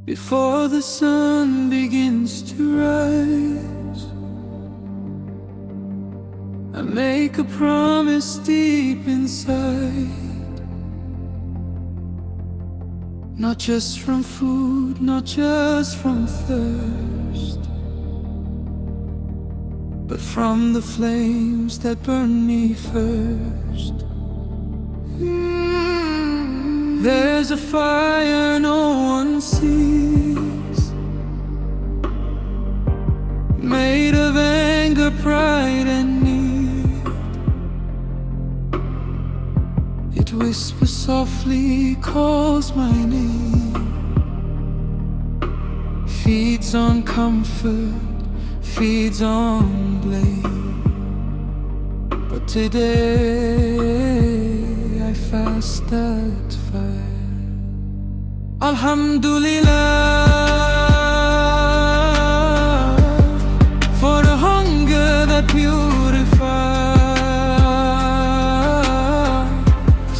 Before the sun begins to rise, I make a promise deep inside. Not just from food, not just from thirst, but from the flames that burn me first. There's a fire no one sees, made of anger, pride and need. It whispers softly, calls my name, feeds on comfort, feeds on blame. But today I fast that fire. Alhamdulillah for the hunger that purifies.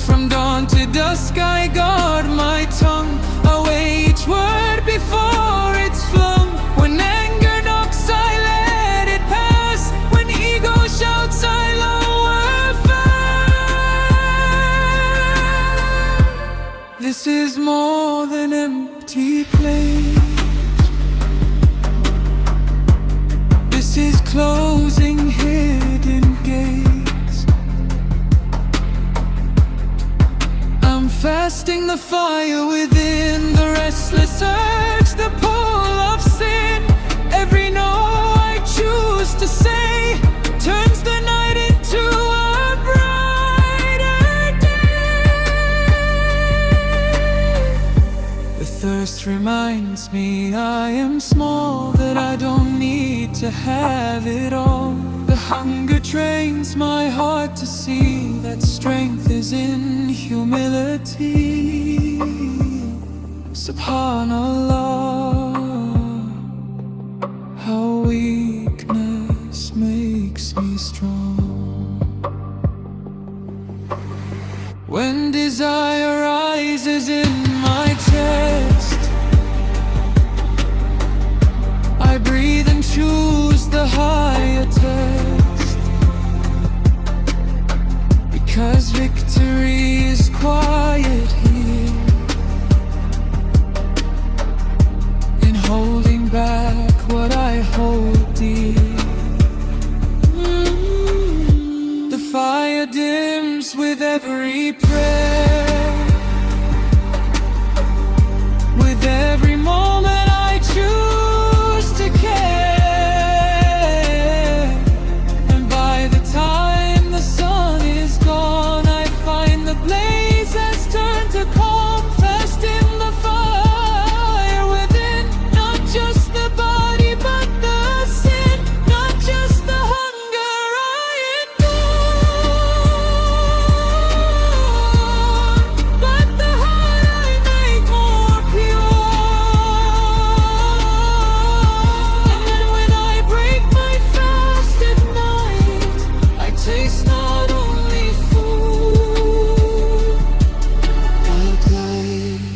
From dawn to dusk I guard my tongue, away each word before it's flung. When anger knocks I let it pass, when ego shouts I lower fast. This is more than empty place. This is closing hidden gates. I'm fasting the fire within, the restless urge, the pull of sin. Every no I choose to say turns the night into a brighter day. The thirst reminds me I am small, that I don't need to have it all. The hunger trains my heart to see that strength is in humility. Subhanallah, how weakness makes me strong. When desire rises in my chest, I breathe and choose the higher test, because victory is quiet here, in holding back what I hold dear. The fire dims with every prayer, with every moment I choose to care. And by the time the sun is gone, I find the blaze has turned to calm. Fast in the fire within, not just the body but the sin, not just the hunger I endure, but the heart I make more pure. And then when I break my fast at night, I taste not only food, but life.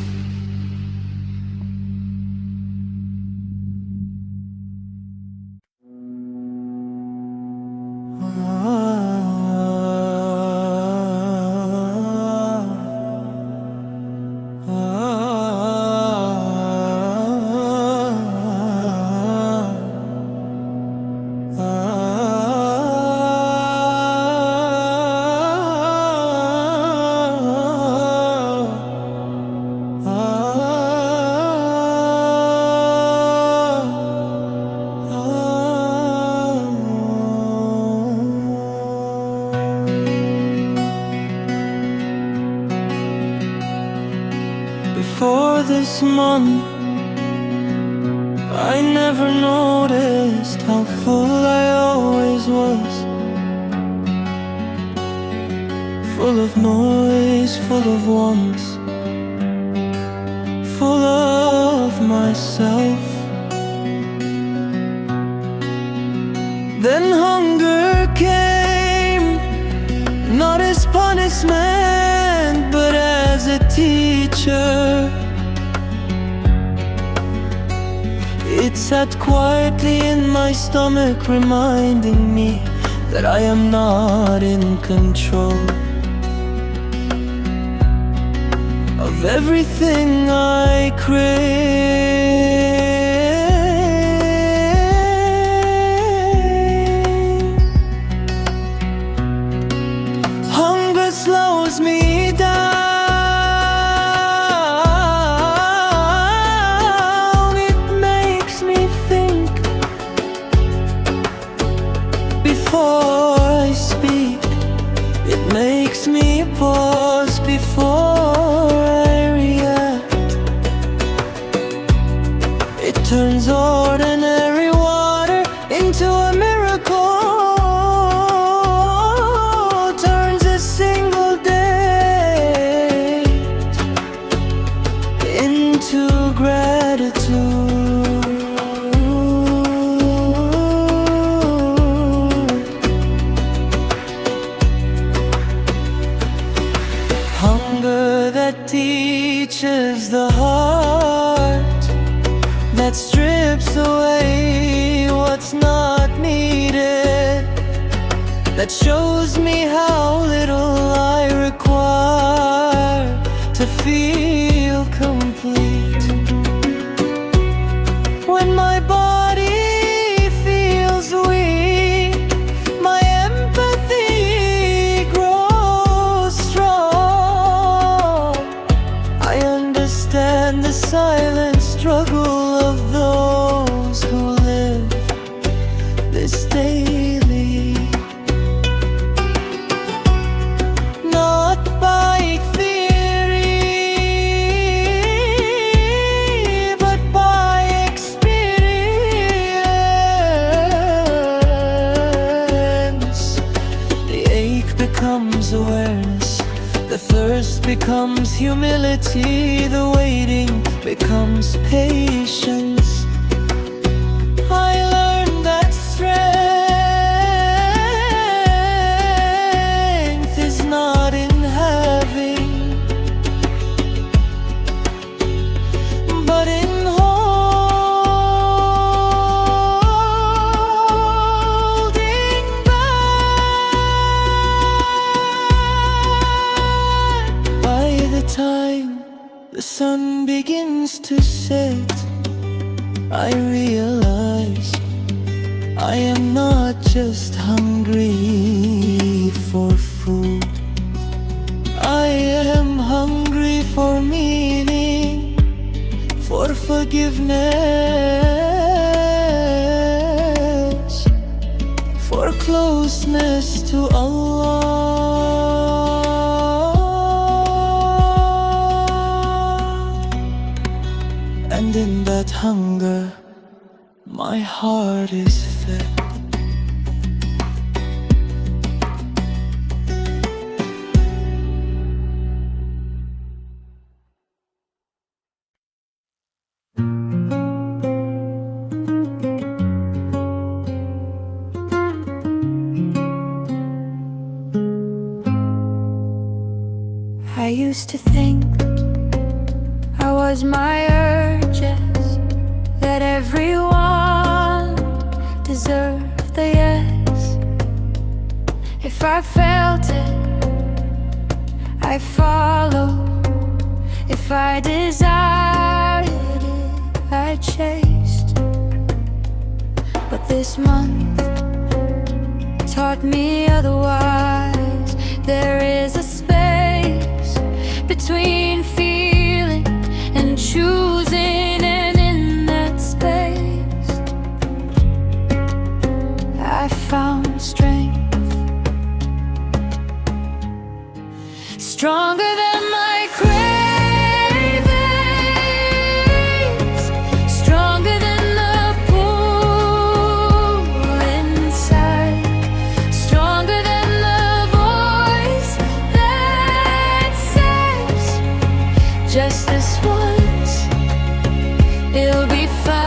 Before this month, I never noticed how full I always was. Full of noise, full of wants, full of myself. Then hunger came, not as punishment, but as a teacher. It sat quietly in my stomach, reminding me that I am not in control of everything I crave. Hunger slows me down. It makes me think before I speak. It makes me pause before I react. It turns ordinary water into a miracle, turns a single day into gratitude. Hunger that teaches the heart, that strips away what's not needed, that shows me how little I require to feel complete. When my body feels weak, my empathy grows strong. I understand the silent struggle of those who live this daily. Not by theory, but by experience. The ache becomes awareness, the thirst becomes humility, the waiting becomes patience. I learned that strength is not in having, but in holding back. By the time the sun begins to set, I realize I am not just hungry for food. I am hungry for meaning, for forgiveness, for closeness to Allah. And in that hunger, my heart is fed. I used to think I was my urges, that everyone deserved the yes. If I felt it, I followed. If I desired it, I chased. But this month taught me otherwise. There is a space between feeling and choosing, and in that space I found strength, stronger than my cravings, stronger than the pull inside, stronger than the voice that says, just this once, it'll be fine.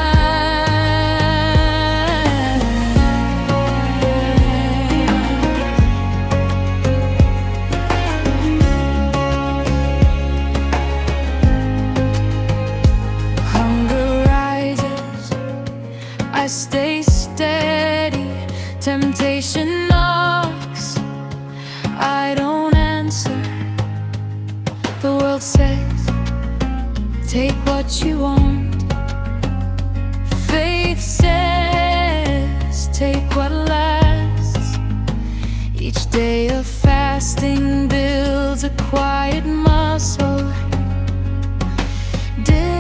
answer. The world says, take what you want. Faith says, take what lasts. Each day of fasting builds a quiet muscle. Disciplined,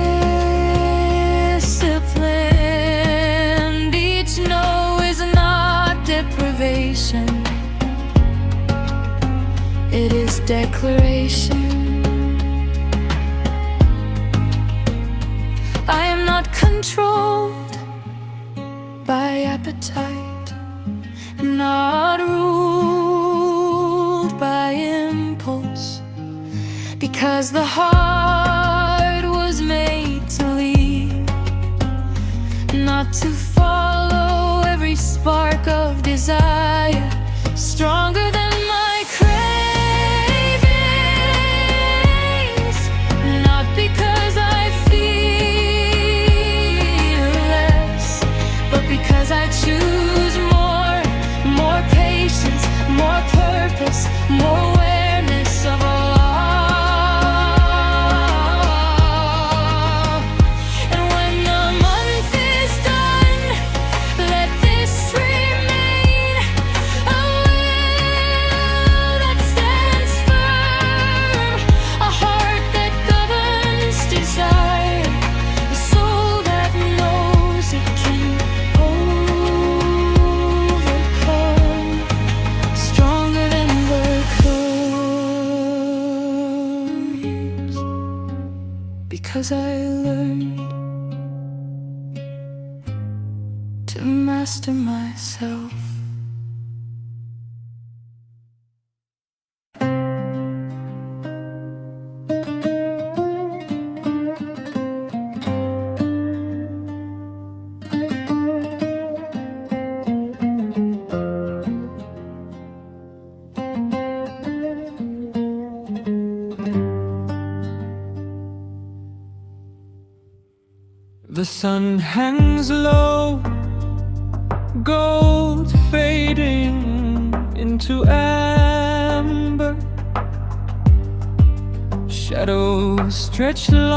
each no is not deprivation. It is declaration. I am not controlled by appetite, not ruled by impulse, because the heart was made to lead, not to follow every spark of desire, stronger than my cravings, not because I feel less, but because I choose more patience, more purpose, more awareness of all. And when the month is done, let this remain a will that stands firm, a heart that governs desire, a soul that knows it can overcome, stronger than the currents, because I learned to master myself. The sun hangs low, gold fading into amber. Shadows stretch long,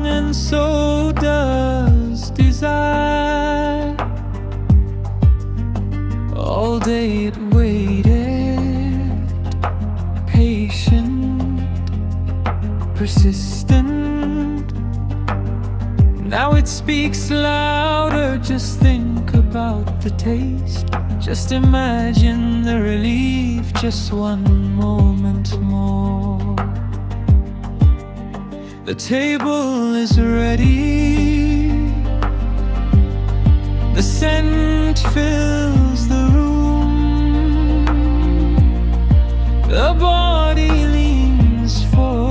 and so does desire. All day it waited, patient, persistent. Now it speaks louder. Just think about the taste. Just imagine the relief. Just one moment more. The table is ready. The scent fills the room. The body leans forward,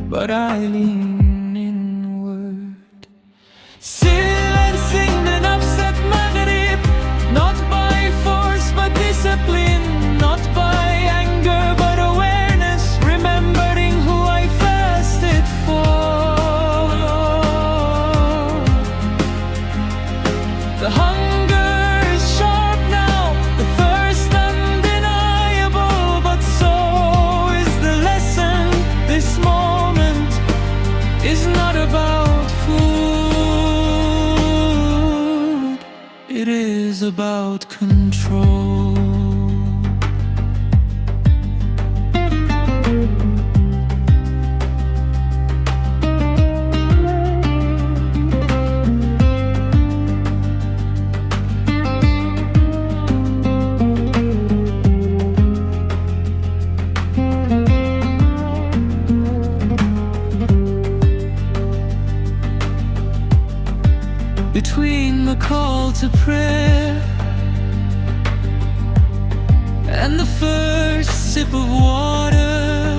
but I lean inward. Silencing the nafs at Maghrib, not by force but discipline, not by anger but awareness, remembering who I fasted for. The hunger is sharp now, the thirst undeniable, but so is the lesson. This moment is not about food, it is about control. Between the call to prayer and the first sip of water,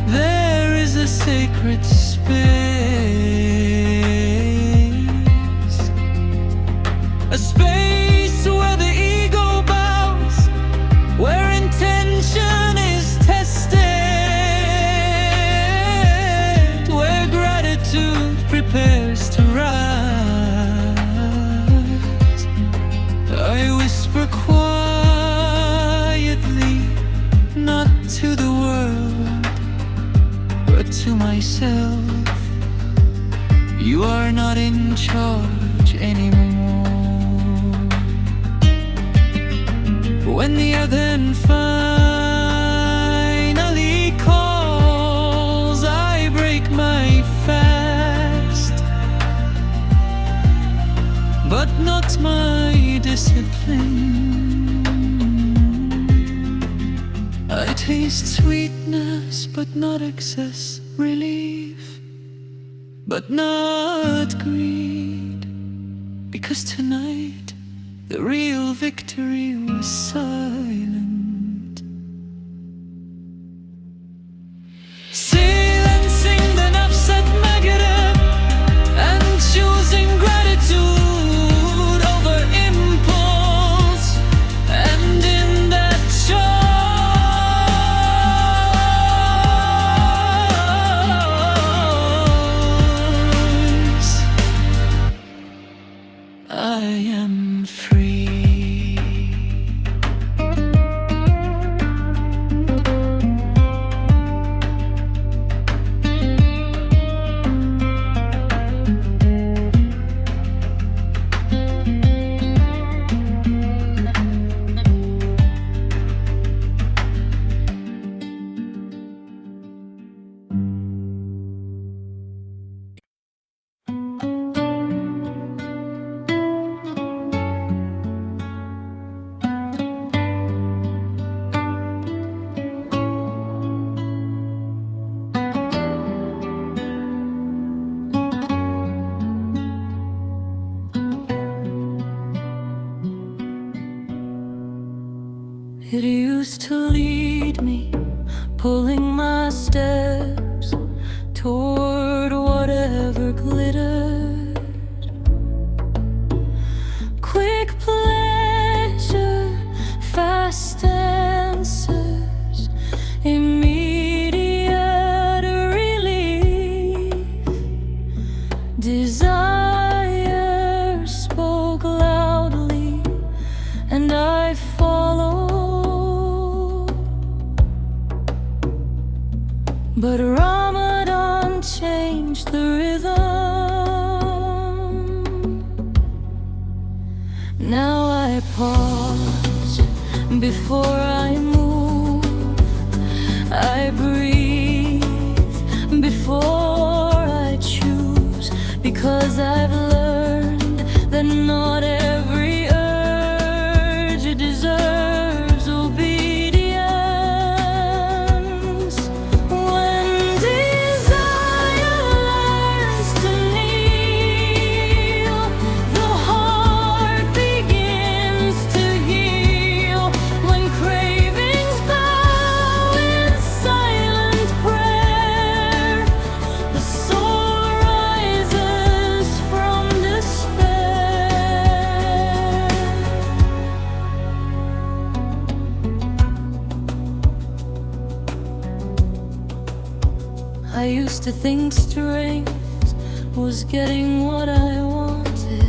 there is a sacred space, a space where the ego bows, where intention is tested, where gratitude prepares to rise. then finally calls. I break my fast, but not my discipline. I taste sweetness, but not excess, relief, but not greed. Because tonight the real victory was silent. Silencing the nafs negative and choosing gratitude over impulse. And in that choice, I am free. It used to lead me, pulling my steps toward whatever glittered. Quick pleasure, fast answers, immediate relief. Desire spoke loudly, and I followed. But Ramadan changed the rhythm. Now I pause before I move. I breathe before I choose. Because I've learned that not every urge deserves obedience. When desire learns to kneel, the heart begins to heal. When cravings bow in silent prayer, the soul rises from despair. I used to think strength was getting what I wanted.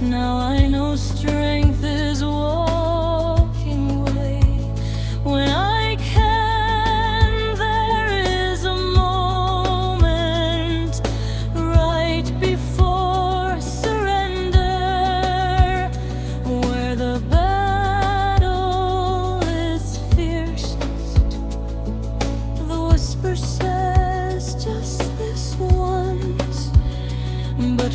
Now I know strength is walking away. When I can, there is a moment right before surrender, where the battle is fiercest. The whisper says just this once, but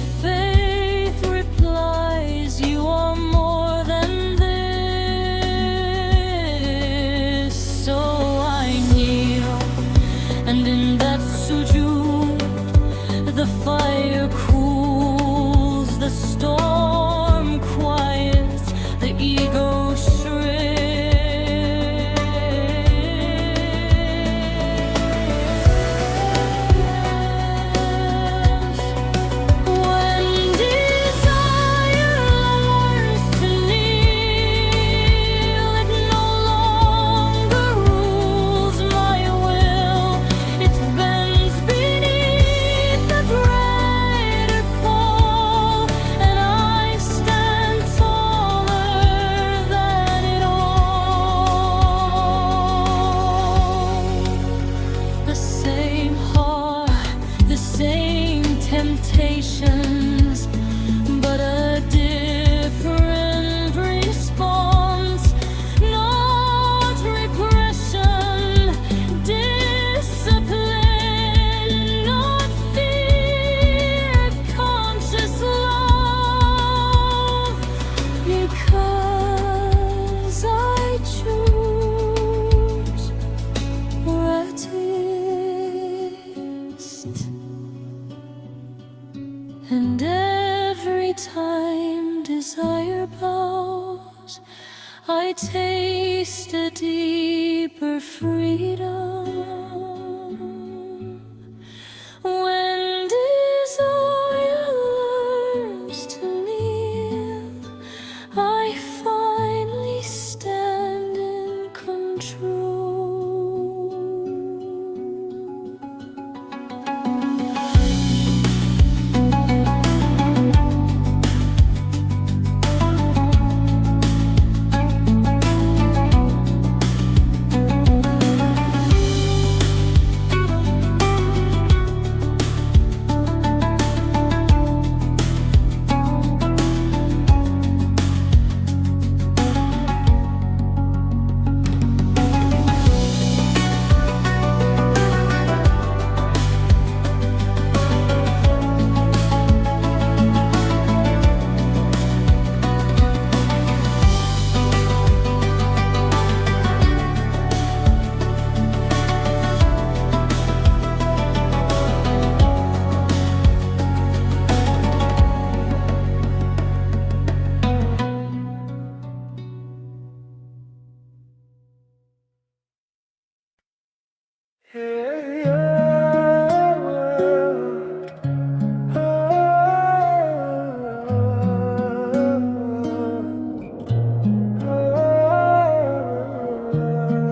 Anytime desire bows, I taste a deeper freedom. When desire learns to kneel, I finally stand in control.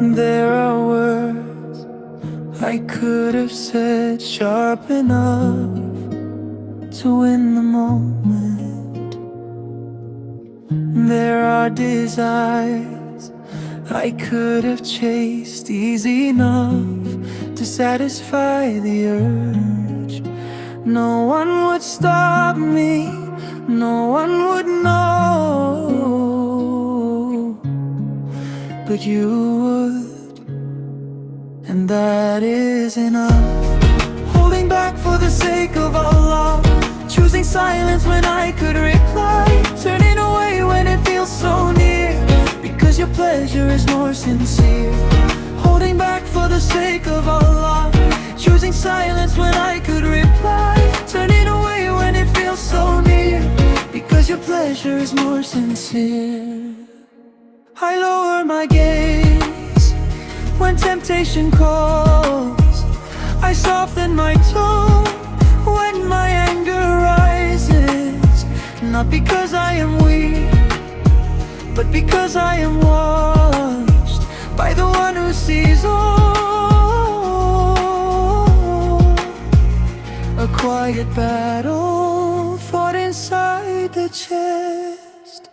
There are words I could have said sharp enough to win the moment. There are desires I could have chased easy enough to satisfy the urge. No one would stop me, no one would know, but you would, and that is enough. Holding back for the sake of Allah, choosing silence when I could reply, turning away when it feels so near, because your pleasure is more sincere. Holding back for the sake of Allah, choosing silence when I could reply, turning away when it feels so near, because your pleasure is more sincere. I lower my gaze when temptation calls, I soften my tone when my anger rises, not because I am weak, but because I am washed by the one who sees all. A quiet battle fought inside the chest.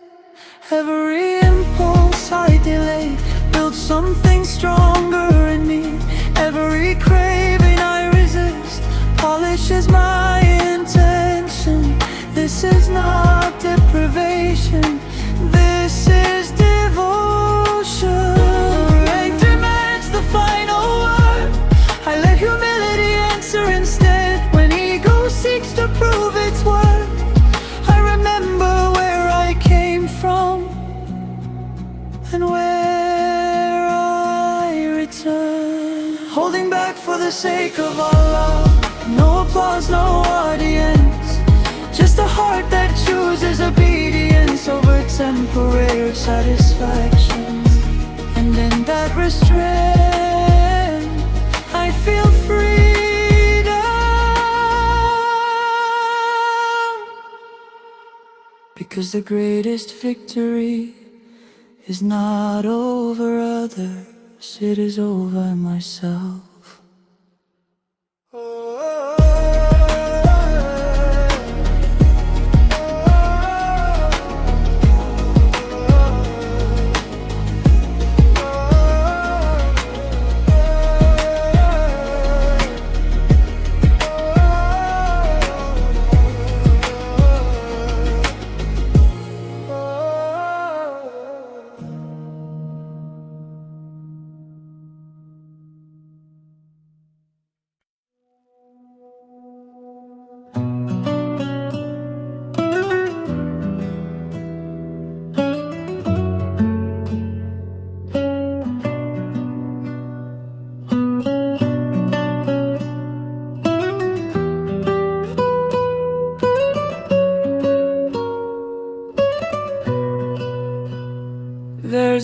Every impulse I delay built something stronger in me. Every craving I resist polishes my intention. This is not deprivation, this is devotion. Rank demands the final word, I let humility answer instead. When ego seeks to prove its worth, I remember where I came from and where I return. Holding back for the sake of Allah, no applause, no audience, just a heart that chooses obedience over temporary satisfaction. And in that restraint, I feel freedom, because the greatest victory is not over others, it is over myself.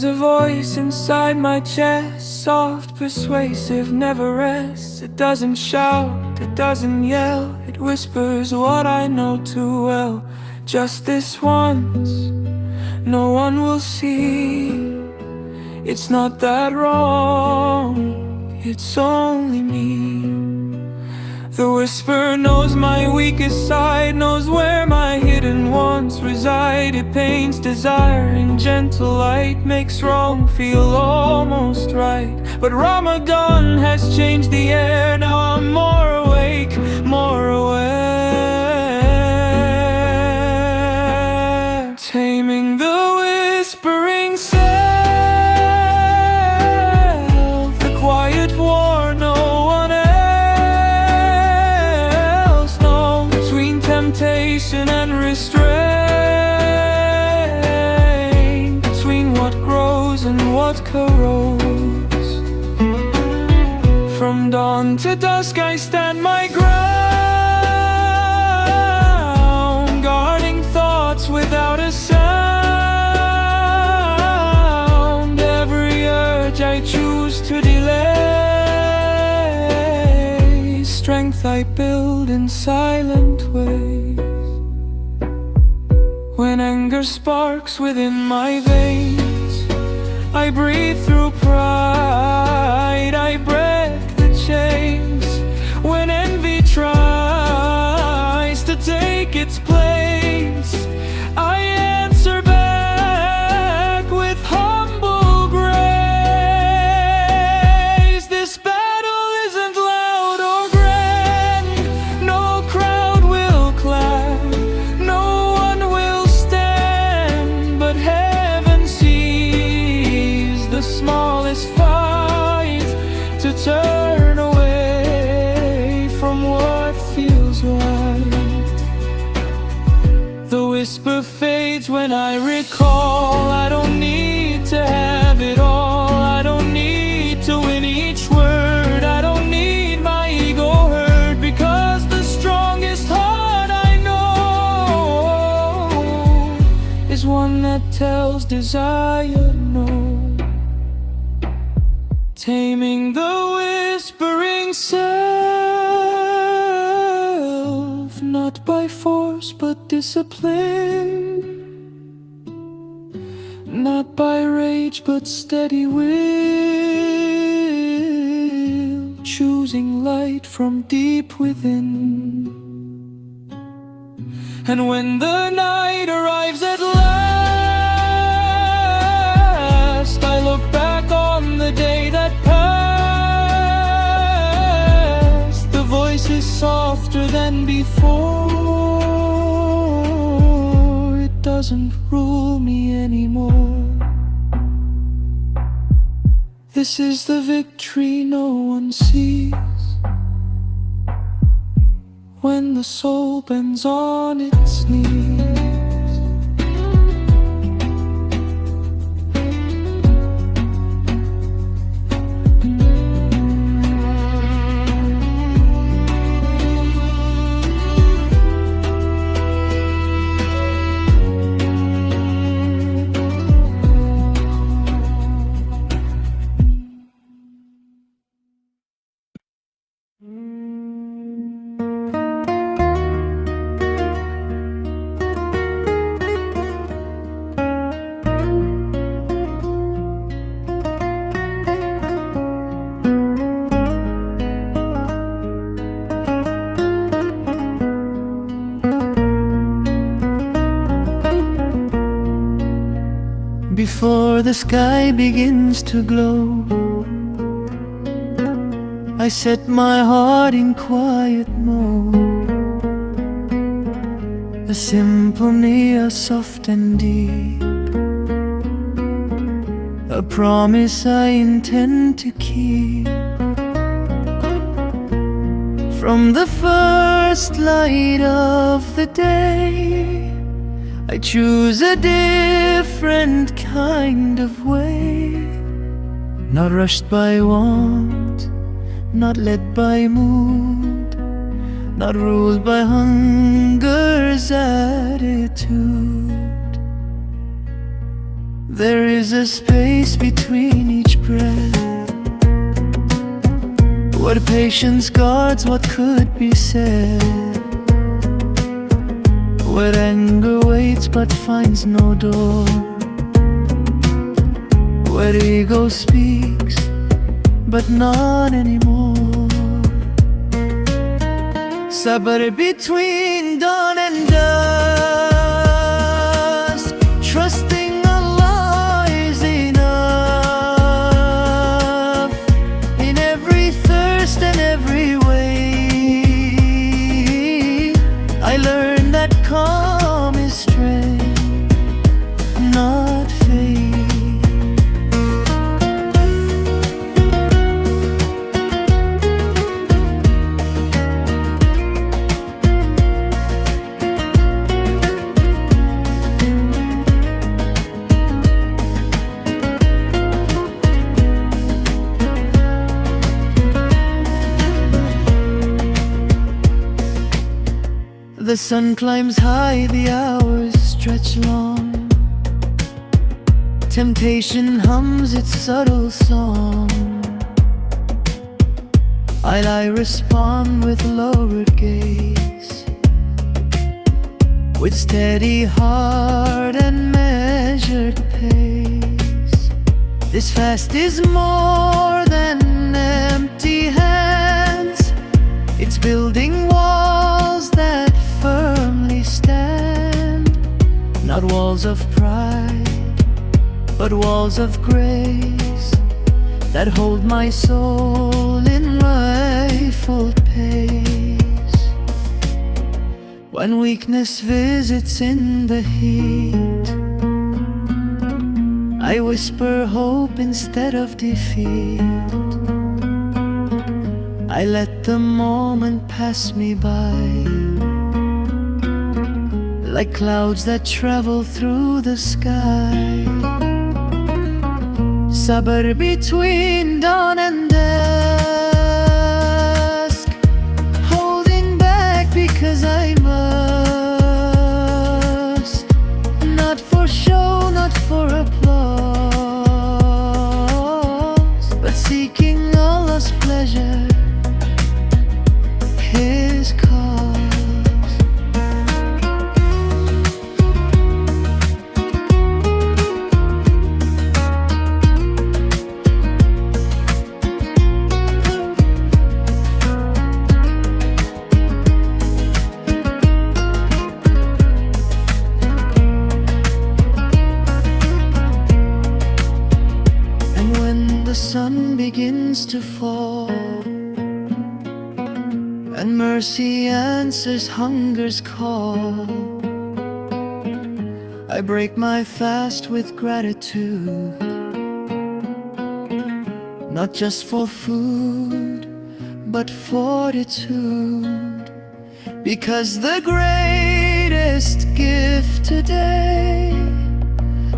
There's a voice inside my chest, soft, persuasive, never rests. It doesn't shout, it doesn't yell, it whispers what I know too well. Just this once, no one will see. It's not that wrong, it's only me. The whisper knows my weakest side, knows where my hidden wants reside. It paints desire in gentle light, makes wrong feel almost right. But Ramadan has changed the air, now I'm more awake, more aware. Taming the whispering self, the quiet war no one else knows. Between temptation and restraint, between what grows and what corrodes. From dawn to dusk I stand my ground, guarding thoughts without a sound. Every urge I choose to delay, strength I build in silent ways. When anger sparks within my veins, I breathe through pride, I break the chains. When envy tries to take its place, I answer back with humble grace. This battle isn't loud or grand, no crowd will clap, no one will stand, but heaven sees the smallest fight to turn away from what feels right. The whisper fades when I recall, I don't need to have it all, I don't need to win each word, I don't need my ego hurt, because the strongest heart I know is one that tells desire no. Taming the whispering self, not by force but discipline, not by rage but steady will, choosing light from deep within. And when the night arrives at last, I look back on the day that passed. The voice is softer than before, it doesn't rule me anymore. This is the victory no one sees, when the soul bends on its knees. Before the sky begins to glow, I set my heart in quiet mode. A simple near, soft and deep, a promise I intend to keep. From the first light of the day, I choose a different kind of way, not rushed by want, not led by mood, not ruled by hunger's attitude. There is a space between each breath, what patience guards what could be said, what anger waits but finds no door, what ego speaks but not anymore. Sabr between dawn and dusk, trusting Allah is enough. In every thirst and every way, I learned that calm is strength, not faith. The sun climbs high, the hours stretch long. Temptation hums its subtle song. I respond with lowered gaze, with steady heart and measured pace. This fast is more than empty hands, it's building walls that firmly stand. Not walls of pride, but walls of grace that hold my soul in rifled pace. When weakness visits in the heat, I whisper hope instead of defeat. I let the moment pass me by, like clouds that travel through the sky. Sabr between dawn and dusk, holding back because I must. Not for show, not for applause, but seeking Allah's pleasure, His cause. And when the sun begins to fall and mercy answers hunger's call, I break my fast with gratitude, not just for food, but fortitude. Because the greatest gift today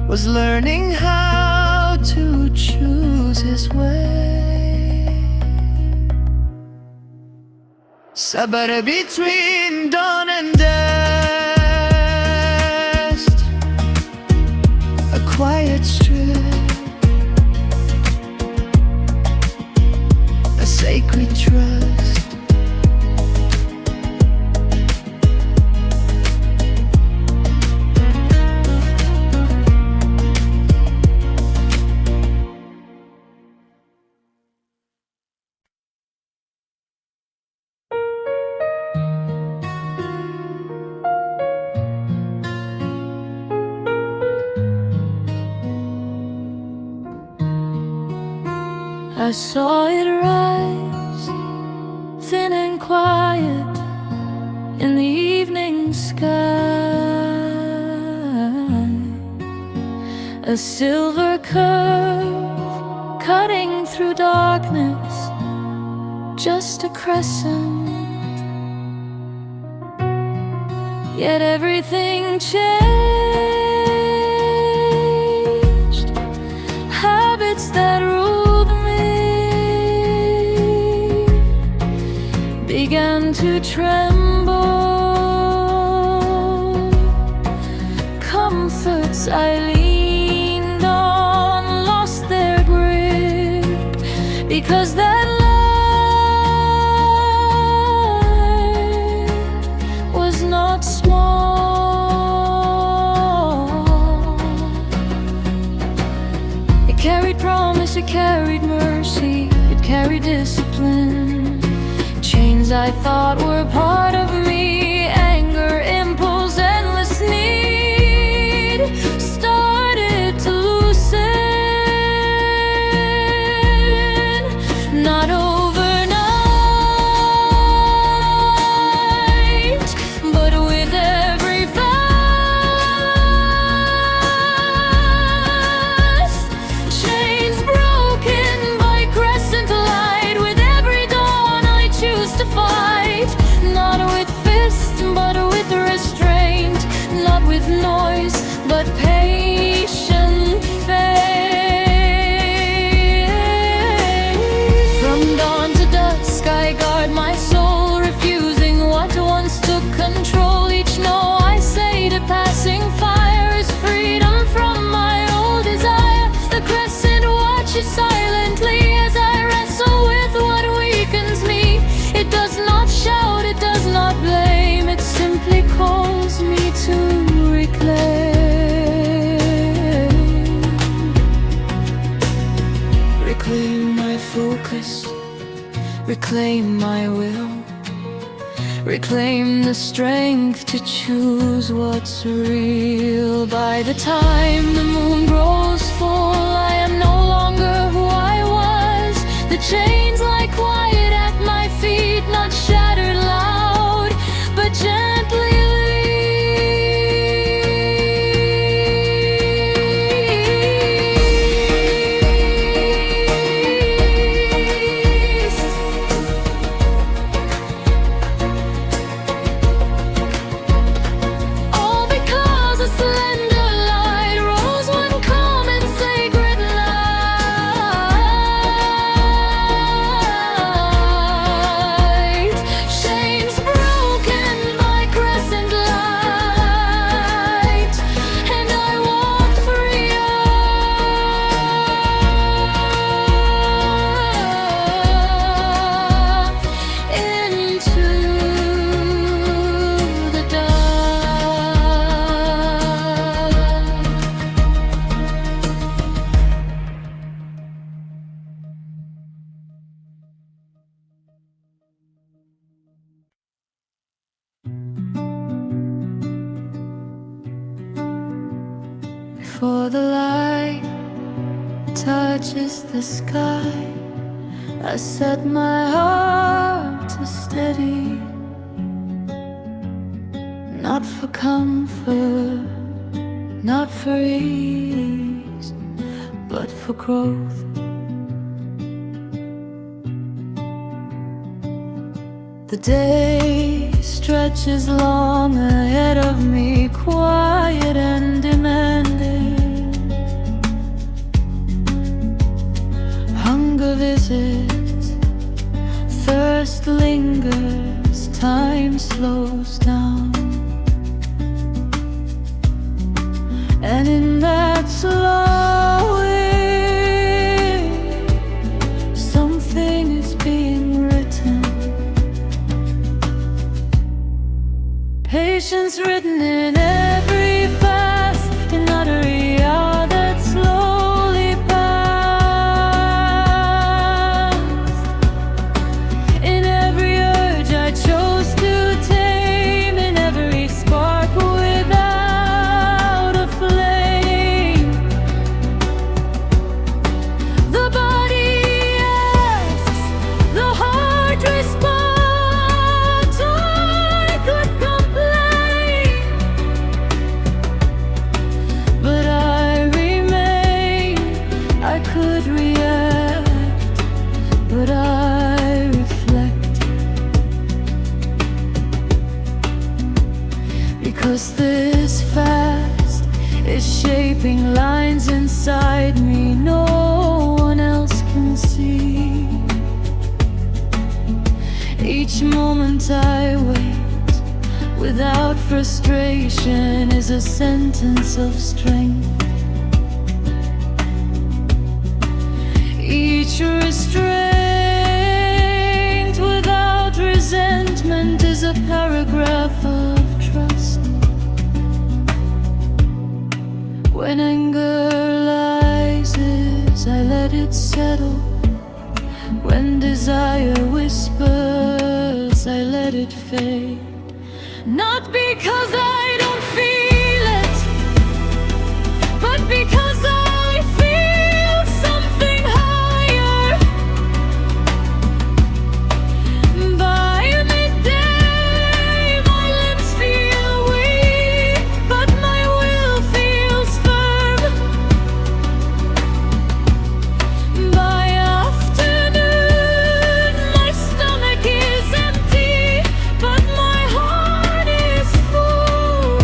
was learning how to choose His way. Sabr between dawn and dusk, a quiet strip, a sacred trust. I saw it rise, thin and quiet, in the evening sky. A silver curve cutting through darkness, just a crescent. Yet everything changed. Habits that ruled me began to tremble. Comforts I leaned because that light was not small. It carried promise, it carried mercy, it carried discipline. Chains I thought were part of me, anger, impulse, endless need, started to loosen. Not overnight, but with every fast. Chains broken by crescent light. With every dawn I choose to fight. Not with fists, but with restraint. Not with noise, but patient faith. From dawn to dusk I guard my soul, refusing what once took control. Each no I say to passing fire is freedom from my old desire. The crescent watches silently as I wrestle with what weakens me. It does not shout, it does not blame, it simply calls me to reclaim. Reclaim my focus, reclaim my will, reclaim the strength to choose what's real. By the time the moon grows full, I am no longer who I was. The chains lie quiet at my feet, not shattered loud, but gently released. All because a slender light rose one calm and sacred night. Chains broken by crescent light, and I walk freer into the dark. Before the light touches the sky, I set my heart to steady. Not for comfort, not for ease, but for growth. The day stretches long ahead of me, quiet and demanding. Hunger visits, thirst lingers, time slows down. And in that slowing, something is being written. Patience written in every fast, in artery hour that slowly passed. In every urge I chose to tame, in every spark without a flame. The body asks, the heart responds. I could complain, but I remain. I could react, but I reflect. Because this fast is shaping lines inside me no one else can see. Each moment I wait without frustration is a sentence of strength. Each restraint it settle. When desire whispers, I let it fade. Not because I don't feel it, but because I feel something higher. By midday, my limbs feel weak, but my will feels firm. By afternoon, my stomach is empty, but my heart is full.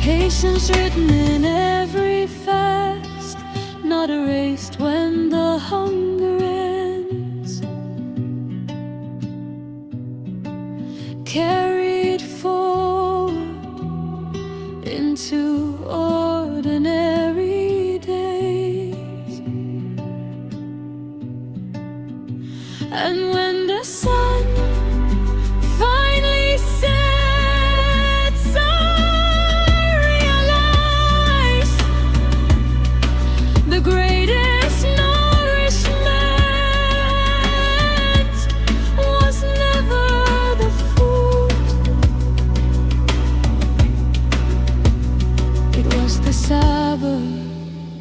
Patience written in every fast, not erased when the hunger ends. Carried forward into ordinary days. And when the sun finally sets, I realize the greatest nourishment was never the food. It was the sabr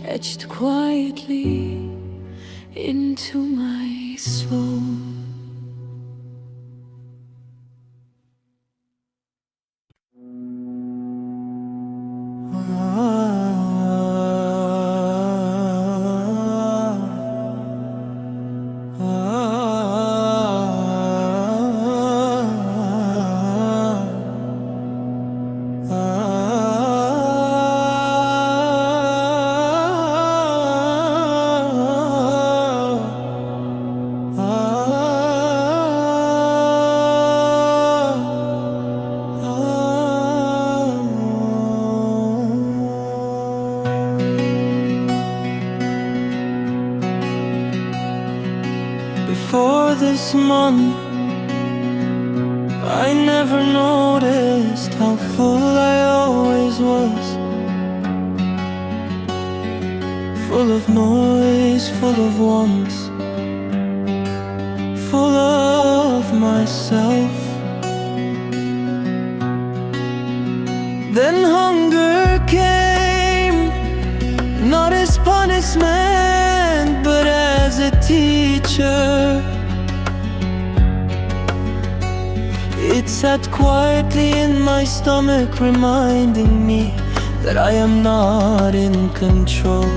etched quietly into my soul. Before this month, I never noticed how full I always was. Full of noise, full of wants, full of myself. Then hunger came, not as punishment, but as a teacher. It sat quietly in my stomach, reminding me that I am not in control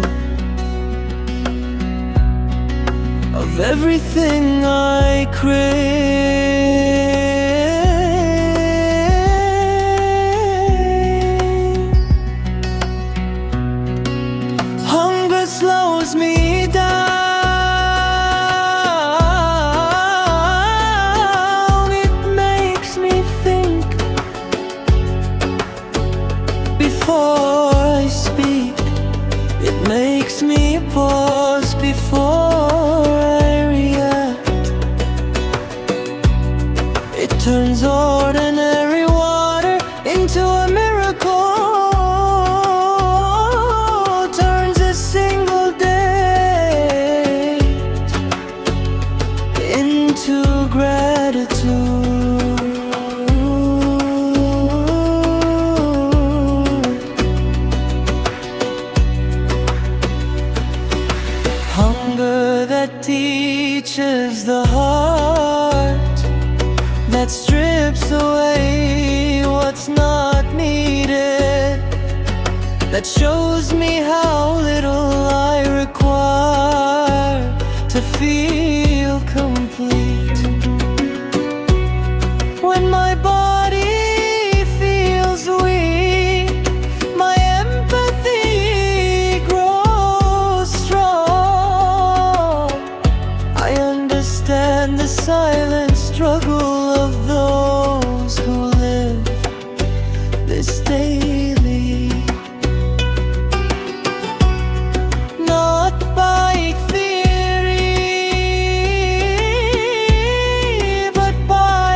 of everything I crave. Hunger slows me down. It makes me think before I speak. It makes me pause before I react. It turns ordinary water into a miracle. Turns a single day into gratitude. Hunger that teaches the heart, that strips away what's not needed, that shows me how little I require to feel complete. When my body feels weak, my empathy grows strong. I understand the silent struggle of those who live this daily. Not by theory, but by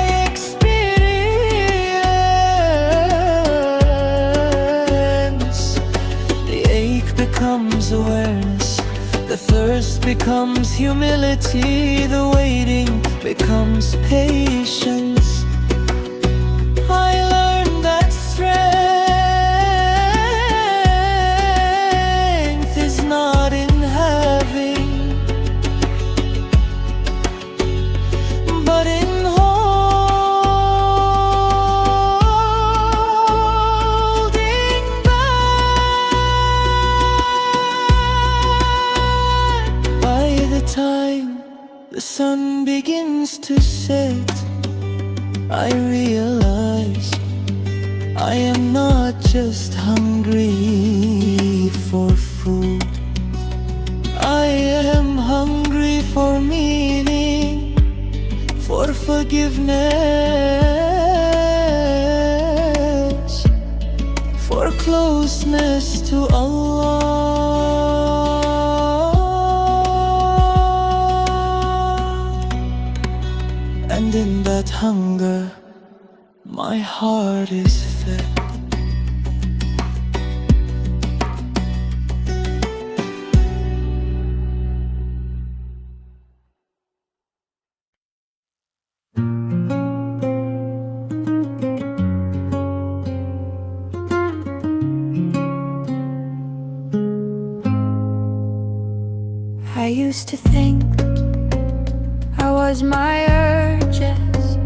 experience. The ache becomes a becomes humility, the waiting becomes patience. I learned that strength is not in having, but in holding back. By the time the sun begins to set, I realize I am not just hungry for food. I am hungry for meaning, for forgiveness, for closeness to Allah. And in that hunger, my heart is fed. I used to think I was my urges,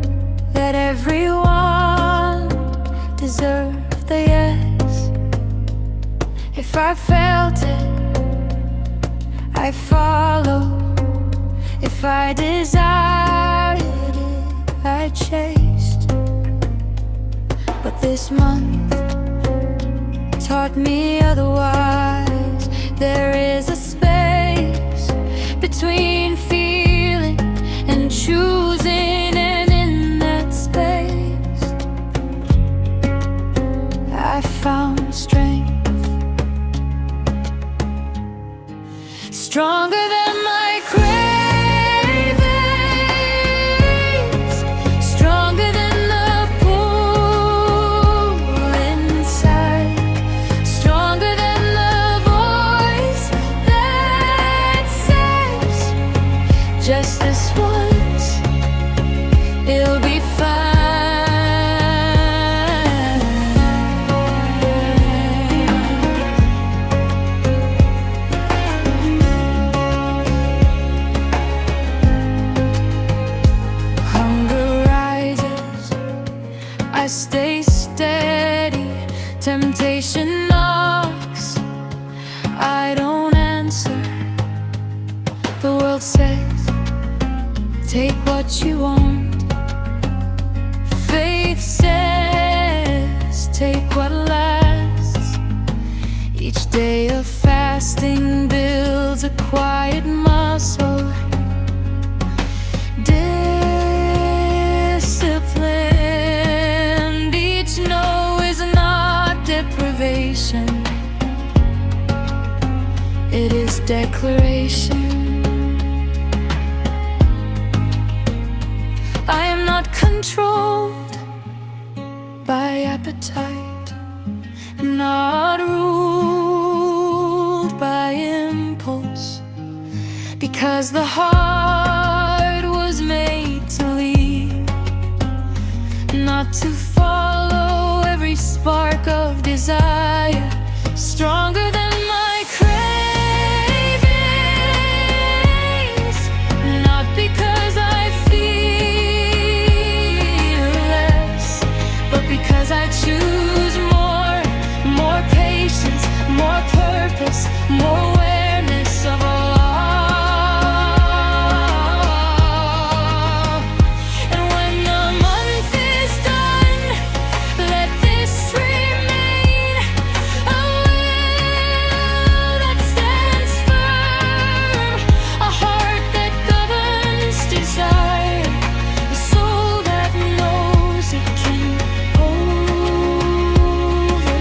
that everyone deserved the yes. If I felt it, I followed. If I desired it, I chased. But this month taught me otherwise. There is a space between feeling and choosing, and in that space I found strength, stronger than my cravings, stronger than the pull inside, stronger than the voice that says, just this once, it'll be fine. Hunger rises, I stay steady. Temptation knocks, I don't answer. The world says, take what you want. Faith says, take what lasts. Each day of fasting builds a quiet muscle. Disciplined, each no is not deprivation. It is declaration. I am not controlled by appetite, not ruled by impulse, because the heart was made to lead, not to follow every spark of desire. Stronger than my cravings, not because I feel less, but because I choose more, more patience, more purpose, more awareness of Allah. And when the month is done, let this remain a will that stands firm, a heart that governs desire, a soul that knows it can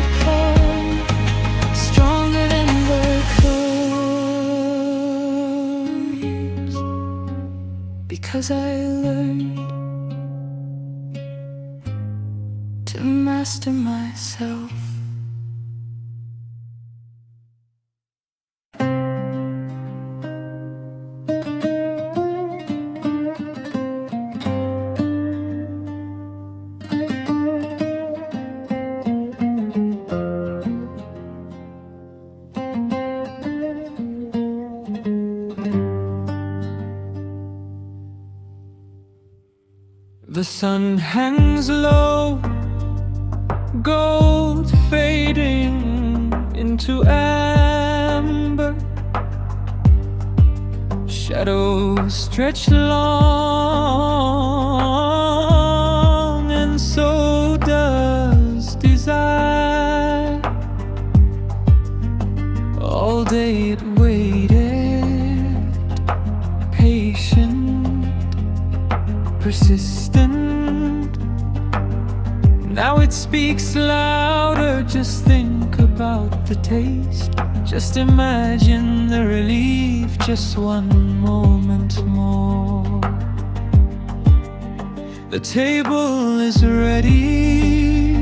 overcome, stronger than the currents. Because I learned to master myself. The sun hangs low, gold fading into amber. Shadows stretch long, and so does desire. All day it waited, patient, persistent. Now it speaks louder. Just think about the taste. Just imagine the relief. Just one moment more. The table is ready.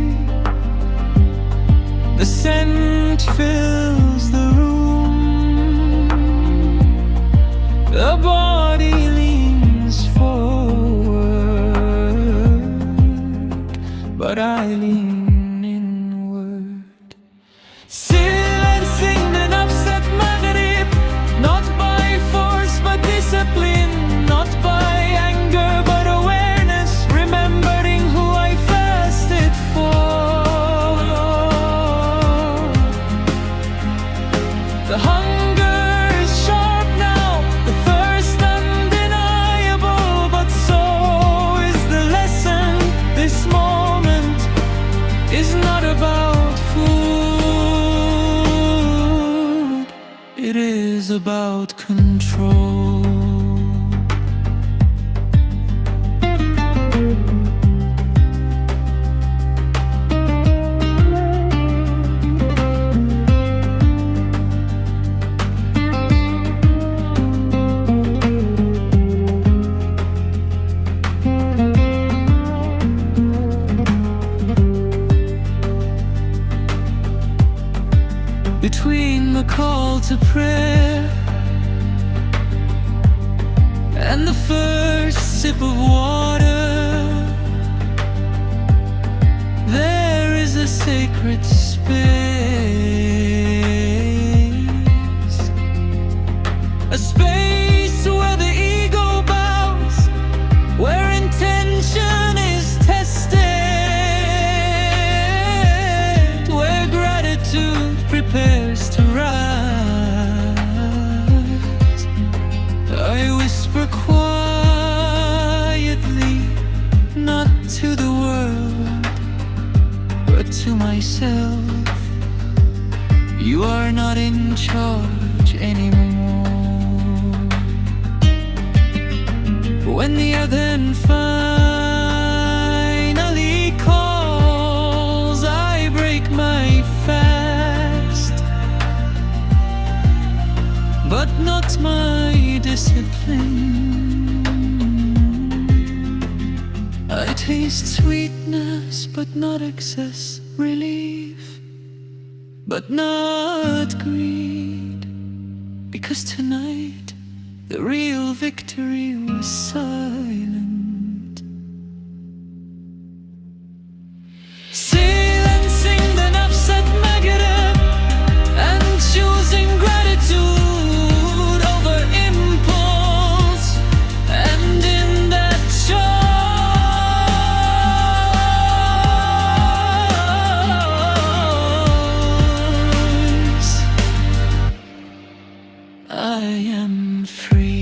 The scent fills the room. The body leans forward, but I lean inward. Silencing the nafs at Maghrib, not by force but discipline, not by anger but awareness, remembering who I fasted for. The hunger is sharp now, the thirst undeniable, but so is the lesson. This moment is not about food, it is about control. Between the call to prayer and the first sip of water, there is a sacred space, a space where the ego bows, where intention is tested, where gratitude prepares to rise. I whisper quietly, not to the world, but to myself. You are not in charge anymore. When the adhan finally calls, I break my fast, but not my discipline. I taste sweetness, but not excess, relief, but not greed. Because tonight, the real victory was silent. Silencing the nafs at Maghrib and choosing gratitude over impulse, and in that choice, I am free.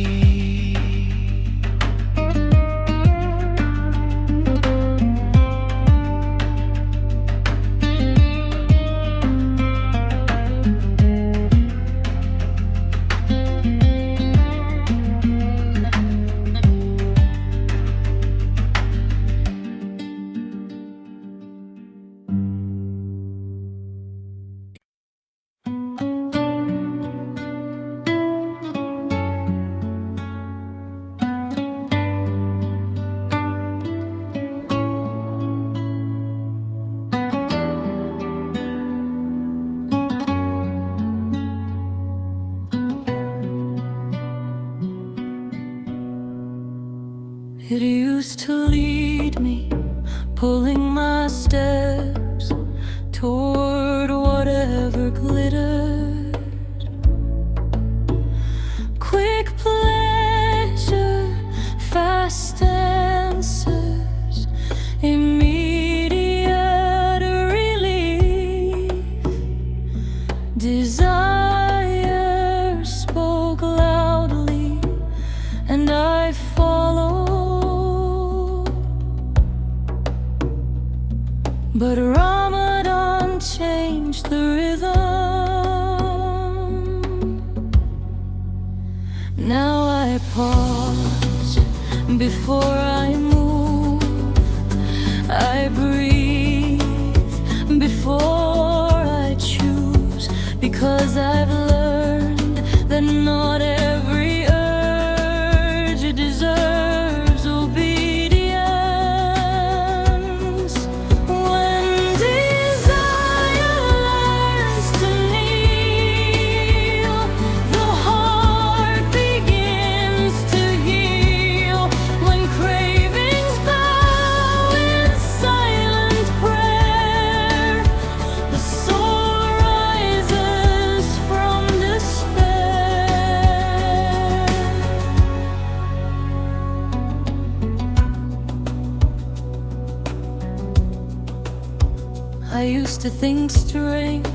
It used to lead me, pulling my steps toward whatever glittered. Quick pleasure, fast answers, Before I move, I breathe. Before I choose, because I've learned that not every urge deserves obedience. When desire learns to kneel, the heart begins to heal. When cravings bow in silent prayer, the soul rises from despair. I used to think strength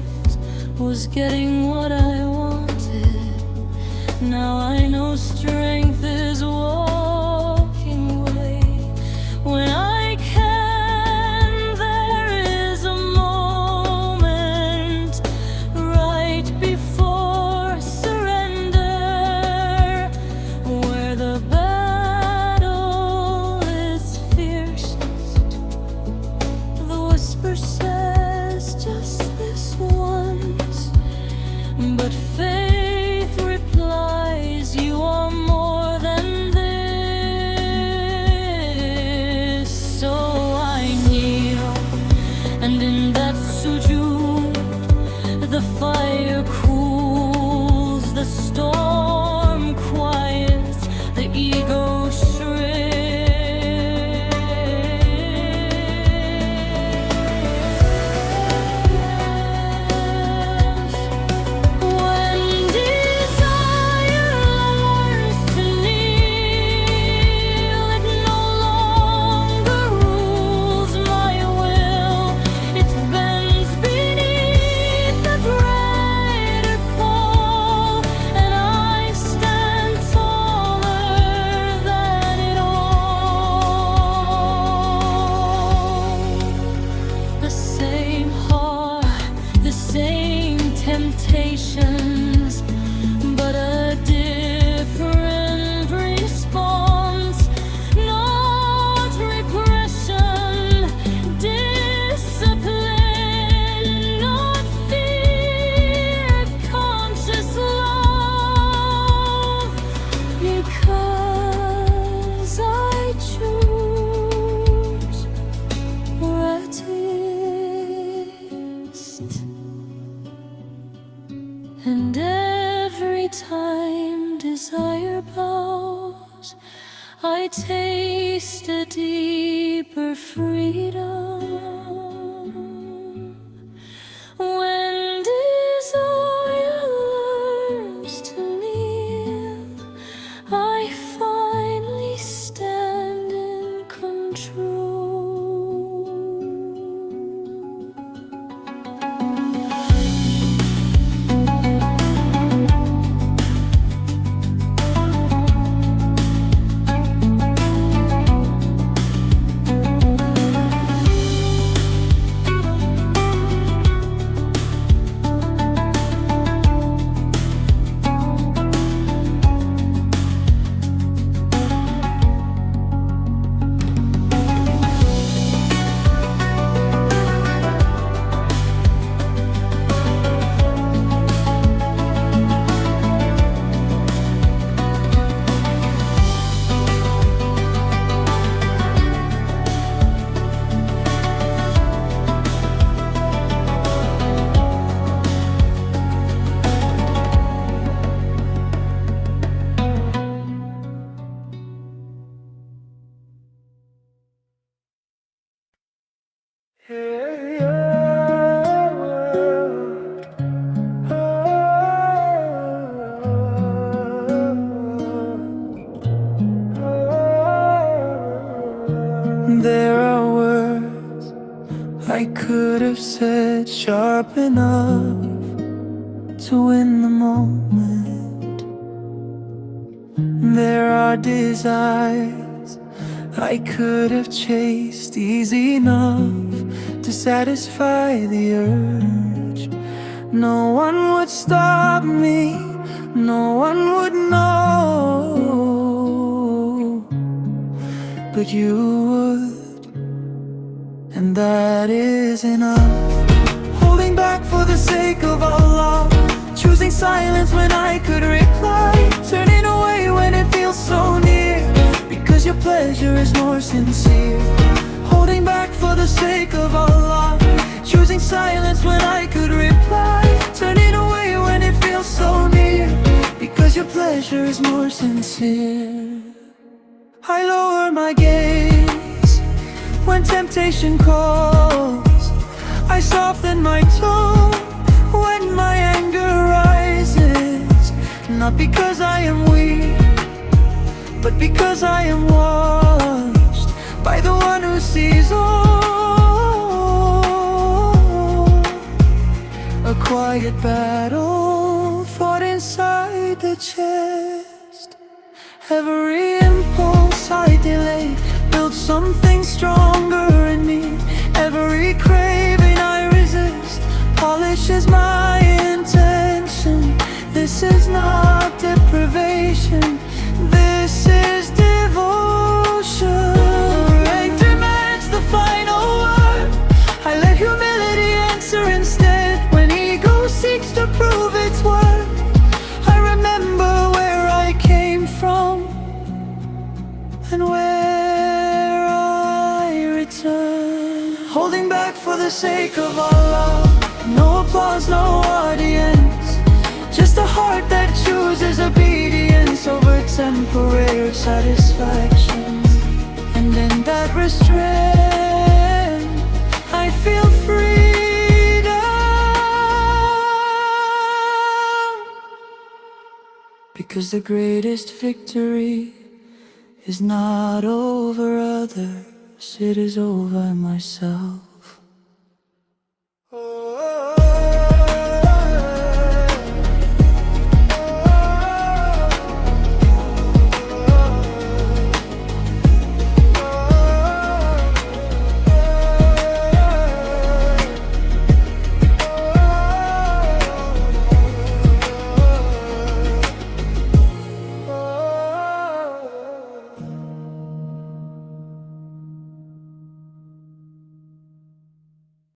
was getting what I wanted. Now I know strength is walking away. When I can, there is a moment right before surrender, where the battle is fiercest. The whisper says just this once, but faith replies, you are more than this. So I kneel, and in that sujood, the fire cools, the storm quiets, the ego shrinks. When desire learns to kneel, it no longer rules my will. It bends beneath the greater call, and I stand taller than it all. The same heart, the same temptations, but a different response. Not repression, discipline, not fear, conscious love, because I choose rest. And every time desire bows, I taste a deeper freedom. When desire learns to kneel, I finally stand in control. There are words I could have said sharp enough to win the moment. There are desires I could have chased easy enough to satisfy the urge. No one would stop me, no one would know but you would, and that is enough. Holding back for the sake of Allah, choosing silence when I could reply, turning away when it feels so near, because your pleasure is more sincere. Holding back for the sake of Allah, choosing silence when I could reply, turning away when it feels so near, because your pleasure is more sincere. I lower my gaze when temptation calls, I soften my tone when my anger rises, not because I am weak, but because I am washed by the one who sees all. A quiet battle fought inside the chest. Every impulse I delayed built something stronger in me. Every craving I resist polishes my intention. This is not deprivation, this is devotion. Rank demands the final word, I let humility answer instead. When ego seeks to prove its worth, I remember where I came from and where I return. Holding back for the sake of Allah, no applause, no audience, just a heart that chooses obedience over temporary satisfaction. And in that restraint, I feel freedom, because the greatest victory is not over others, it is over myself.